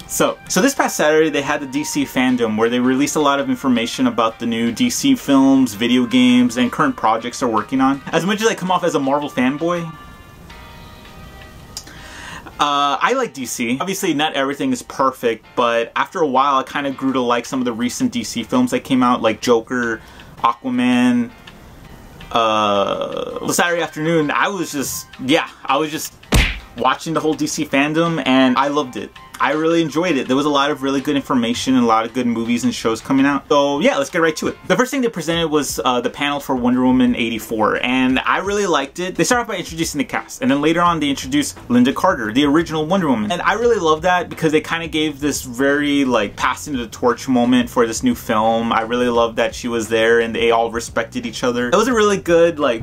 So this past Saturday they had the DC Fandome where they released a lot of information about the new DC films, video games, and current projects they're working on. As much as I come off as a Marvel fanboy, I like DC. Obviously not everything is perfect, but after a while I kind of grew to like some of the recent DC films that came out, like Joker, Aquaman. Saturday afternoon I was just watching the whole DC Fandome and I loved it. I really enjoyed it. There was a lot of really good information and a lot of good movies and shows coming out. So yeah, let's get right to it. The first thing they presented was the panel for Wonder Woman 84, and I really liked it. They started off by introducing the cast, and then later on they introduced Linda Carter, the original Wonder Woman. And I really love that because they kind of gave this very like passing the torch moment for this new film. I really love that she was there and they all respected each other. It was a really good like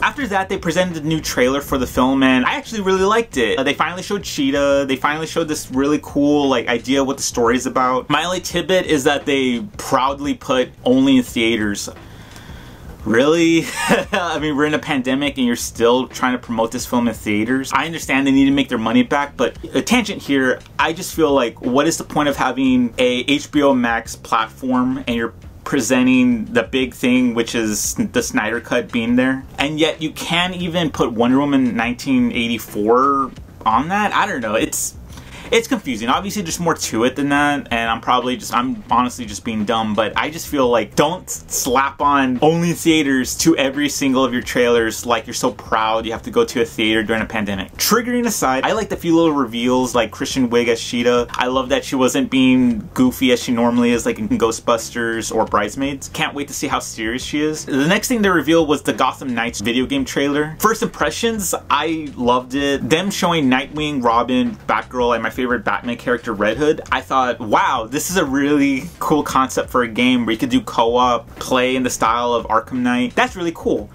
After that, they presented a new trailer for the film, and I actually really liked it. They finally showed Cheetah. They finally showed this really cool like idea of what the story is about. My only tidbit is that they proudly put only in theaters. Really? I mean, we're in a pandemic and you're still trying to promote this film in theaters. I understand they need to make their money back, but a tangent here, I just feel like, what is the point of having a HBO Max platform and you're presenting the big thing, which is the Snyder Cut being there, and yet you can't even put Wonder Woman 1984 on that? I don't know, it's confusing. Obviously there's more to it than that, and I'm honestly just being dumb, but I just feel like don't slap on only theaters to every single of your trailers like you're so proud you have to go to a theater during a pandemic. Triggering aside, I like the few little reveals like Kristen Wiig as Cheetah. I love that she wasn't being goofy as she normally is like in Ghostbusters or Bridesmaids. Can't wait to see how serious she is. The next thing they revealed was the Gotham Knights video game trailer. First impressions, I loved it. Them showing Nightwing, Robin, Batgirl, and my favorite Batman character, Red Hood. I thought, wow, this is a really cool concept for a game where you could do co-op, play in the style of Arkham Knight. That's really cool.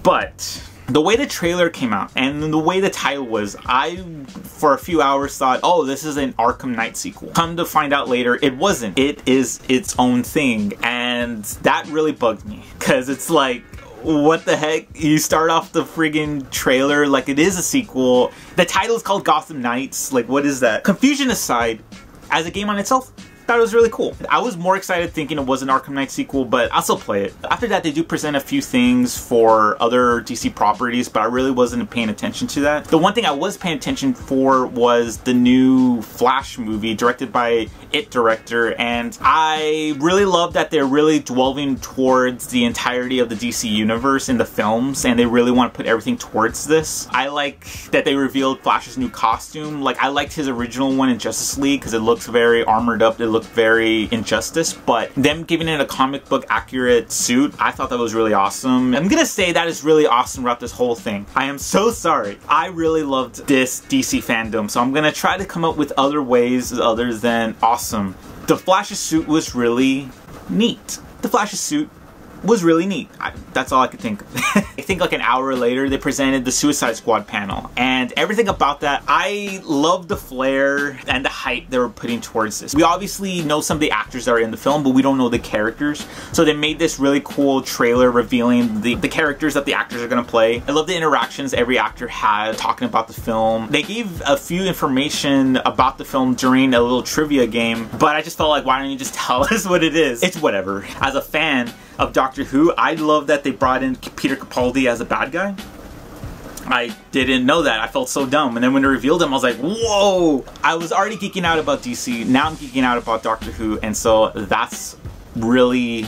But the way the trailer came out and the way the title was, I for a few hours thought, oh, this is an Arkham Knight sequel. Come to find out later, it wasn't. It is its own thing, and that really bugged me because it's like, what the heck? You start off the friggin' trailer like it is a sequel. The title is called Gotham Knights. Like, what is that? Confusion aside, as a game on itself, I thought it was really cool. I was more excited thinking it was an Arkham Knight sequel, but I'll still play it. After that, they do present a few things for other DC properties, but I really wasn't paying attention to that. The one thing I was paying attention for was the new Flash movie directed by It director, and I really love that they're really delving towards the entirety of the DC universe in the films, and they really want to put everything towards this. I like that they revealed Flash's new costume. Like, I liked his original one in Justice League because it looks very armored up. It looks very Injustice, but them giving it a comic book accurate suit, I thought that was really awesome. I'm gonna say that is really awesome throughout this whole thing. I am so sorry. I really loved this DC Fandome, so I'm gonna try to come up with other ways other than awesome. The Flash's suit was really neat. The Flash's suit was really neat. That's all I could think of. I think like an hour later they presented the Suicide Squad panel, and everything about that, I love the flair and the hype they were putting towards this. We obviously know some of the actors that are in the film, but we don't know the characters, so they made this really cool trailer revealing the characters that the actors are gonna play. I love the interactions every actor had talking about the film. They gave a few information about the film during a little trivia game, but I just felt like, why don't you just tell us what it is? It's whatever. As a fan of Doctor Who, I love that they brought in Peter Capaldi as a bad guy. I didn't know that. I felt so dumb. And then when they revealed him, I was like, whoa! I was already geeking out about DC. Now I'm geeking out about Doctor Who. And so that's really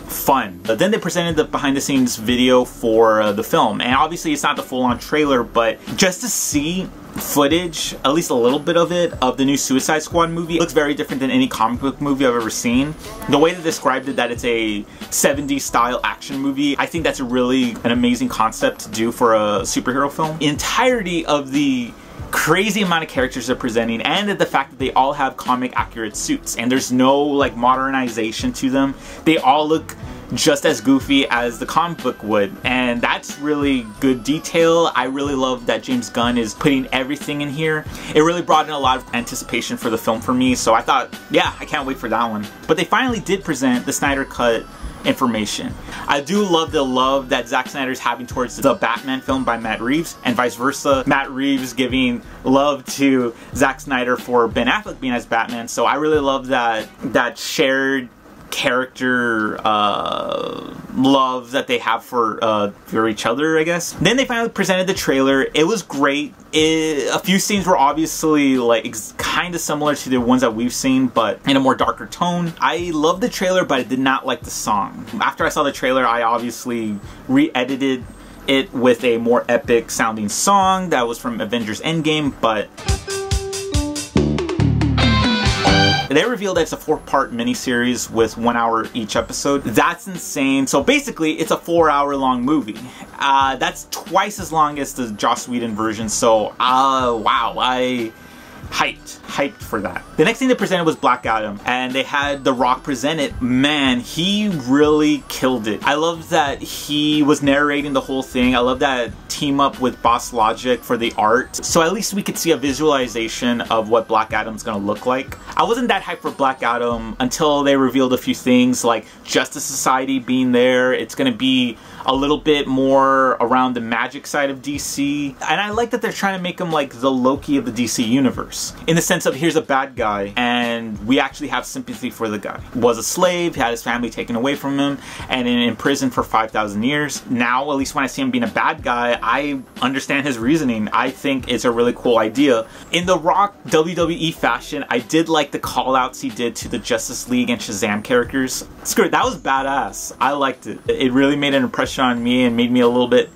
fun. But then they presented the behind the scenes video for the film. And obviously it's not the full on trailer, but just to see footage, at least a little bit of it, of the new Suicide Squad movie, it looks very different than any comic book movie I've ever seen. The way they described it, that it's a 70s style action movie, I think that's an amazing concept to do for a superhero film. The entirety of the crazy amount of characters they're presenting, and the fact that they all have comic accurate suits and there's no like modernization to them. They all look just as goofy as the comic book would, and that's really good detail. I really love that James Gunn is putting everything in here. It really brought in a lot of anticipation for the film for me, so I thought, yeah, I can't wait for that one. But they finally did present the Snyder Cut information. I do love the love that Zack Snyder's having towards the Batman film by Matt Reeves, and vice versa. Matt Reeves giving love to Zack Snyder for Ben Affleck being as Batman. So I really love that shared character love that they have for each other, I guess. Then they finally presented the trailer. It was great. A few scenes were obviously like kind of similar to the ones that we've seen, but in a more darker tone. I loved the trailer, but I did not like the song. After I saw the trailer, I obviously re-edited it with a more epic sounding song that was from Avengers Endgame, but they revealed that it's a 4-part miniseries with 1 hour each episode. That's insane. So basically, it's a 4-hour long movie. That's twice as long as the Joss Whedon version. So, wow, I hyped for that. The next thing they presented was Black Adam, and they had The Rock present it. Man, he really killed it. I love that he was narrating the whole thing. I love that team up with Boss Logic for the art. So at least we could see a visualization of what Black Adam's gonna look like. I wasn't that hyped for Black Adam until they revealed a few things like Justice Society being there. It's gonna be a little bit more around the magic side of DC. And I like that they're trying to make him like the Loki of the DC universe. In the sense of, here's a bad guy, and we actually have sympathy for the guy. Was a slave, had his family taken away from him, and in prison for 5,000 years. Now, at least when I see him being a bad guy, I understand his reasoning. I think it's a really cool idea. In the Rock WWE fashion, I did like the call-outs he did to the Justice League and Shazam characters. Screw it, that was badass. I liked it. It really made an impression on me and made me a little bit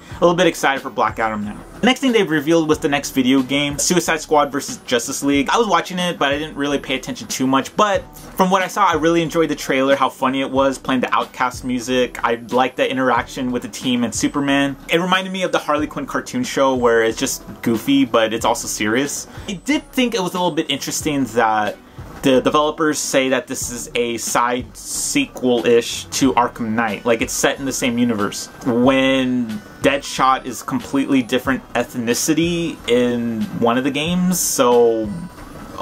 excited for Black Adam now. The next thing they've revealed was the next video game, Suicide Squad versus Justice League. I was watching it, but I didn't really pay attention too much. But from what I saw, I really enjoyed the trailer, how funny it was, playing the Outcast music. I liked the interaction with the team and Superman. It reminded me of the Harley Quinn cartoon show where it's just goofy, but it's also serious. I did think it was a little bit interesting that the developers say that this is a side sequel-ish to Arkham Knight. Like, it's set in the same universe. When Deadshot is completely different ethnicity in one of the games, so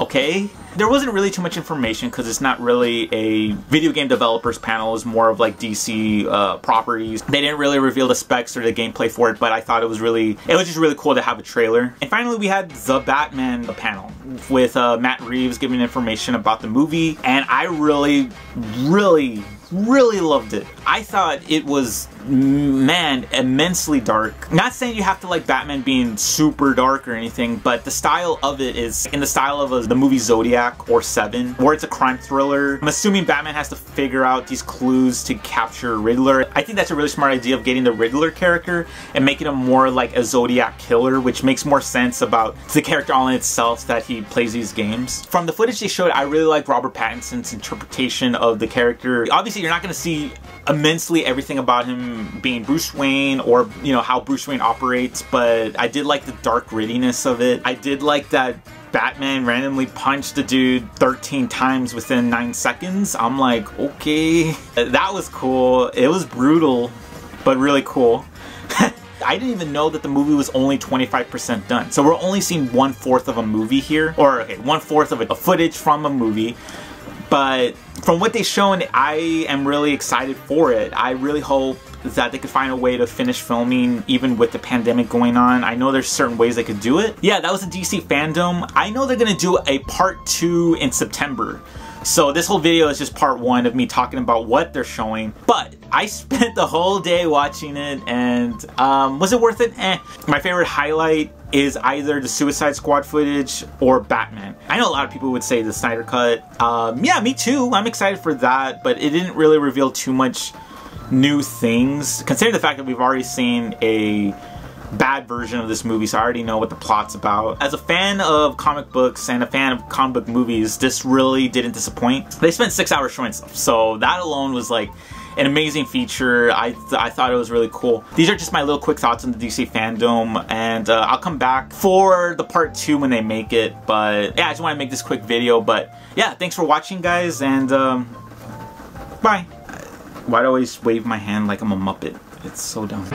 okay. There wasn't really too much information because it's not really a video game developers panel. It's more of like DC properties. They didn't really reveal the specs or the gameplay for it, but I thought it was just really cool to have a trailer. And finally, we had the Batman panel with Matt Reeves giving information about the movie, and I really loved it. I thought it was, man, immensely dark. Not saying you have to like Batman being super dark or anything, but the style of it is in the style of the movie Zodiac or Seven, where it's a crime thriller. I'm assuming Batman has to figure out these clues to capture Riddler. I think that's a really smart idea of getting the Riddler character and making him more like a Zodiac killer, which makes more sense about the character all in itself that he plays these games. From the footage they showed, I really liked Robert Pattinson's interpretation of the character. Obviously, you're not going to see immensely everything about him being Bruce Wayne or, you know, how Bruce Wayne operates, but I did like the dark grittiness of it. I did like that Batman randomly punched a dude 13 times within 9 seconds. I'm like, okay. That was cool. It was brutal, but really cool. I didn't even know that the movie was only 25% done. So we're only seeing 1/4 of a movie here. Or, okay, 1/4 of a footage from a movie. But from what they've shown, I am really excited for it. I really hope that they could find a way to finish filming even with the pandemic going on. I know there's certain ways they could do it. Yeah, that was a DC Fandome. I know they're gonna do a part 2 in September. So this whole video is just part 1 of me talking about what they're showing. But I spent the whole day watching it, and was it worth it? Eh. My favorite highlight is either the Suicide Squad footage or Batman. I know a lot of people would say the Snyder Cut. Yeah, me too. I'm excited for that, but it didn't really reveal too much new things. Considering the fact that we've already seen a bad version of this movie, so I already know what the plot's about. As a fan of comic books and a fan of comic book movies, this really didn't disappoint. They spent 6 hours showing stuff, so that alone was like an amazing feature. I thought it was really cool. These are just my little quick thoughts on the DC Fandome, and I'll come back for the part 2 when they make it. But yeah, I just want to make this quick video. But yeah, thanks for watching, guys, and bye. Why do I always wave my hand like I'm a Muppet? It's so dumb.